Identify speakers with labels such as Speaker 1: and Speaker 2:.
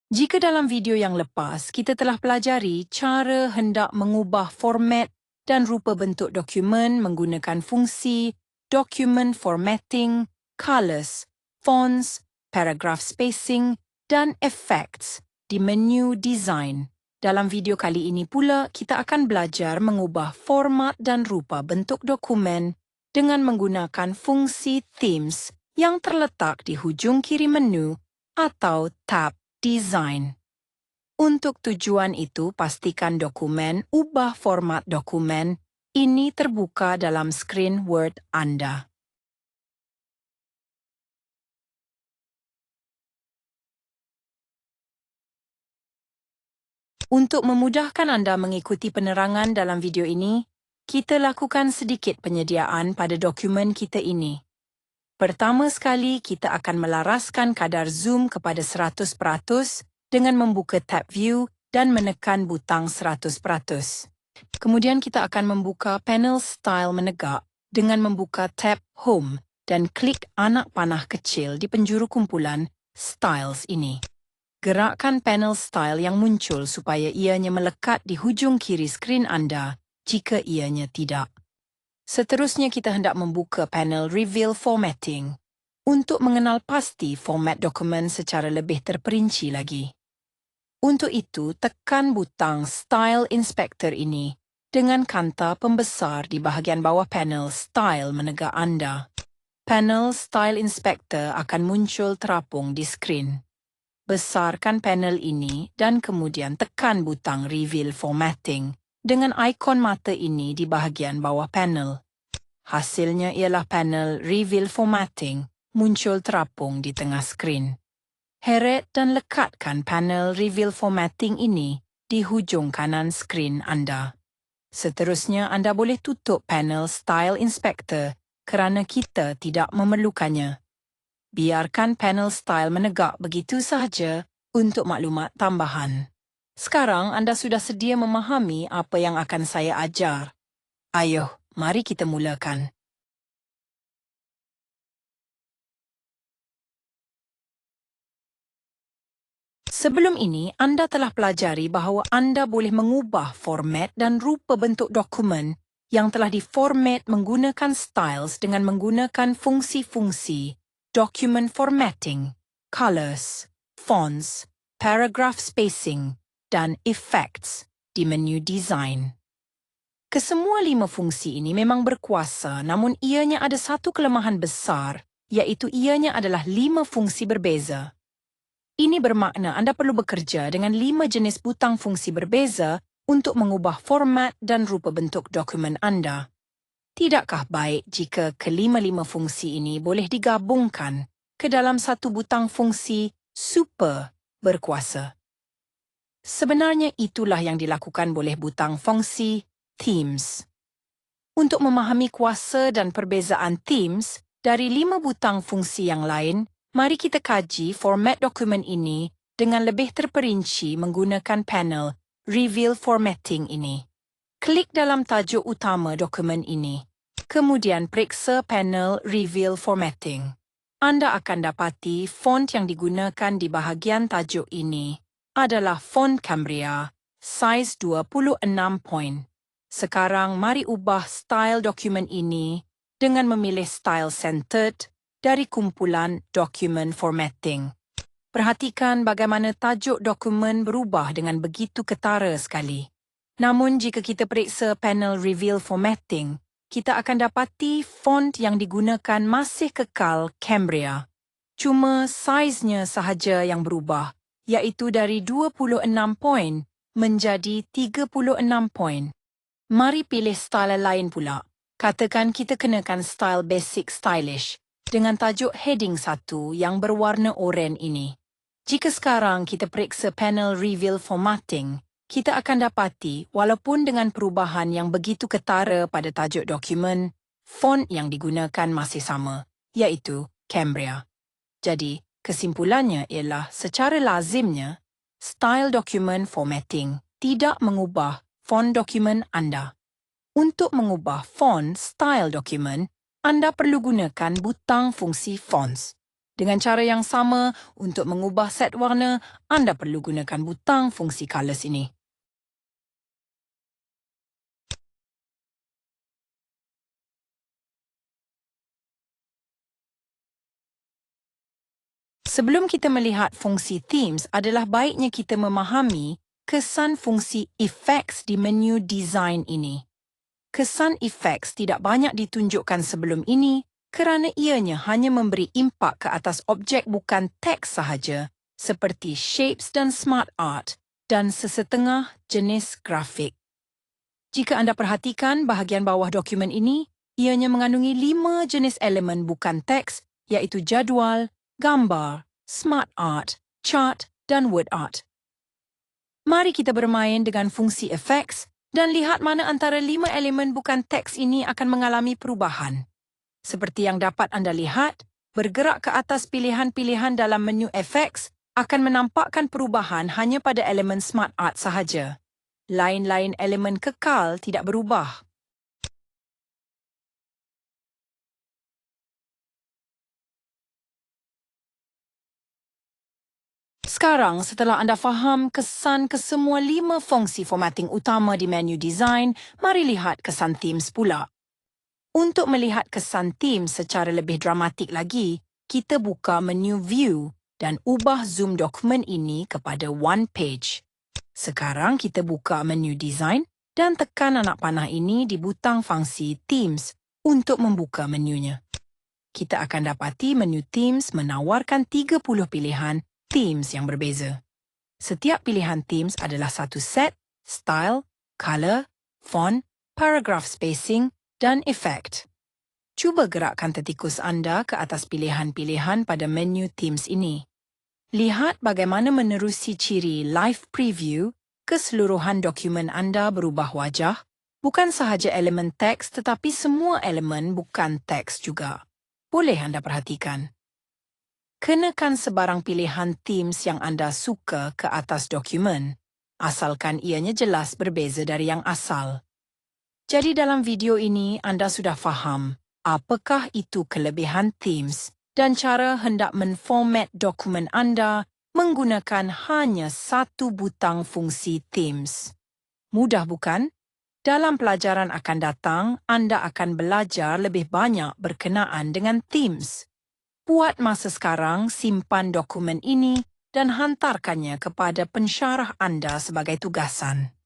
Speaker 1: Jika dalam video yang lepas, kita telah pelajari cara hendak mengubah format dan rupa bentuk dokumen menggunakan fungsi document formatting, colors, fonts, paragraph spacing, dan effects di menu design. Dalam video kali ini pula, kita akan belajar mengubah format dan rupa bentuk dokumen dengan menggunakan fungsi themes yang terletak di hujung kiri menu atau tab design. Untuk tujuan itu, pastikan dokumen ubah format dokumen ini terbuka dalam skrin Word Anda. Untuk memudahkan Anda mengikuti penerangan dalam video ini, kita lakukan sedikit penyediaan pada dokumen kita ini. Pertama sekali, kita akan melaraskan kadar zoom kepada 100% dengan membuka tab View dan menekan butang 100%. Kemudian kita akan membuka panel Style menegak dengan membuka tab Home dan klik anak panah kecil di penjuru kumpulan Styles ini. Gerakkan panel Style yang muncul supaya ianya melekat di hujung kiri skrin Anda jika ianya tidak. Seterusnya kita hendak membuka panel Reveal Formatting untuk mengenal pasti format dokumen secara lebih terperinci lagi. Untuk itu, tekan butang Style Inspector ini dengan kanta pembesar di bahagian bawah panel Style menegak Anda. Panel Style Inspector akan muncul terapung di skrin. Besarkan panel ini dan kemudian tekan butang Reveal Formatting dengan ikon mata ini di bahagian bawah panel. Hasilnya ialah panel Reveal Formatting muncul terapung di tengah skrin. Heret dan lekatkan panel Reveal Formatting ini di hujung kanan skrin Anda. Seterusnya, Anda boleh tutup panel Style Inspector kerana kita tidak memerlukannya. Biarkan panel Style menegak begitu sahaja untuk maklumat tambahan. Sekarang anda sudah sedia memahami apa yang akan saya ajar. Ayuh, mari kita mulakan. Sebelum ini, anda telah pelajari bahawa anda boleh mengubah format dan rupa bentuk dokumen yang telah diformat menggunakan styles dengan menggunakan fungsi-fungsi document formatting, colors, fonts, paragraph spacing, dan effects di menu design. Kesemua 5 fungsi ini memang berkuasa, namun ianya ada satu kelemahan besar, iaitu ianya adalah 5 fungsi berbeza. Ini bermakna anda perlu bekerja dengan 5 jenis butang fungsi berbeza untuk mengubah format dan rupa bentuk dokumen anda. Tidakkah baik jika kelima-lima fungsi ini boleh digabungkan ke dalam satu butang fungsi super berkuasa? Sebenarnya itulah yang dilakukan oleh butang fungsi themes. Untuk memahami kuasa dan perbezaan themes dari 5 butang fungsi yang lain, mari kita kaji format dokumen ini dengan lebih terperinci menggunakan panel Reveal Formatting ini. Klik dalam tajuk utama dokumen ini. Kemudian periksa panel Reveal Formatting. Anda akan dapati font yang digunakan di bahagian tajuk ini adalah font Cambria, saiz 26 point. Sekarang mari ubah style dokumen ini dengan memilih Style Centered dari kumpulan Document Formatting. Perhatikan bagaimana tajuk dokumen berubah dengan begitu ketara sekali. Namun jika kita periksa panel Reveal Formatting, kita akan dapati font yang digunakan masih kekal Cambria. Cuma saiznya sahaja yang berubah, iaitu dari 26 point menjadi 36 point. Mari pilih style lain pula. Katakan kita kenakan style Basic Stylish dengan tajuk heading 1 yang berwarna oranye ini. Jika sekarang kita periksa panel Reveal Formatting, kita akan dapati walaupun dengan perubahan yang begitu ketara pada tajuk dokumen, font yang digunakan masih sama, iaitu Cambria. Jadi, kesimpulannya ialah secara lazimnya, style document formatting tidak mengubah font dokumen anda. Untuk mengubah font style dokumen, anda perlu gunakan butang fungsi fonts. Dengan cara yang sama, untuk mengubah set warna, anda perlu gunakan butang fungsi Colors ini. Sebelum kita melihat fungsi Themes, adalah baiknya kita memahami kesan fungsi Effects di menu Design ini. Kesan Effects tidak banyak ditunjukkan sebelum ini kerana ianya hanya memberi impak ke atas objek bukan teks sahaja, seperti Shapes dan Smart Art dan sesetengah jenis grafik. Jika anda perhatikan bahagian bawah dokumen ini, ianya mengandungi 5 jenis elemen bukan teks, iaitu jadual, gambar, Smart Art, Chart dan Word Art. Mari kita bermain dengan fungsi Effects dan lihat mana antara 5 elemen bukan teks ini akan mengalami perubahan. Seperti yang dapat anda lihat, bergerak ke atas pilihan-pilihan dalam menu Effects akan menampakkan perubahan hanya pada elemen Smart Art sahaja. Lain-lain elemen kekal tidak berubah. Sekarang, setelah anda faham kesan kesemua 5 fungsi formatting utama di menu Design, mari lihat kesan Themes pula. Untuk melihat kesan Themes secara lebih dramatik lagi, kita buka menu View dan ubah zoom dokumen ini kepada One Page. Sekarang kita buka menu Design dan tekan anak panah ini di butang fungsi Themes untuk membuka menunya. Kita akan dapati menu Themes menawarkan 30 pilihan Themes yang berbeza. Setiap pilihan Themes adalah satu set, style, color, font, paragraph spacing dan efek. Cuba gerakkan tetikus anda ke atas pilihan-pilihan pada menu Themes ini. Lihat bagaimana menerusi ciri Live Preview, keseluruhan dokumen anda berubah wajah, bukan sahaja elemen teks tetapi semua elemen bukan teks juga. Boleh anda perhatikan. Kenakan sebarang pilihan Themes yang anda suka ke atas dokumen, asalkan ianya jelas berbeza dari yang asal. Jadi dalam video ini anda sudah faham apakah itu kelebihan Themes dan cara hendak menformat dokumen anda menggunakan hanya satu butang fungsi Themes. Mudah bukan? Dalam pelajaran akan datang, anda akan belajar lebih banyak berkenaan dengan Themes. Buat masa sekarang, simpan dokumen ini dan hantarkannya kepada pensyarah anda sebagai tugasan.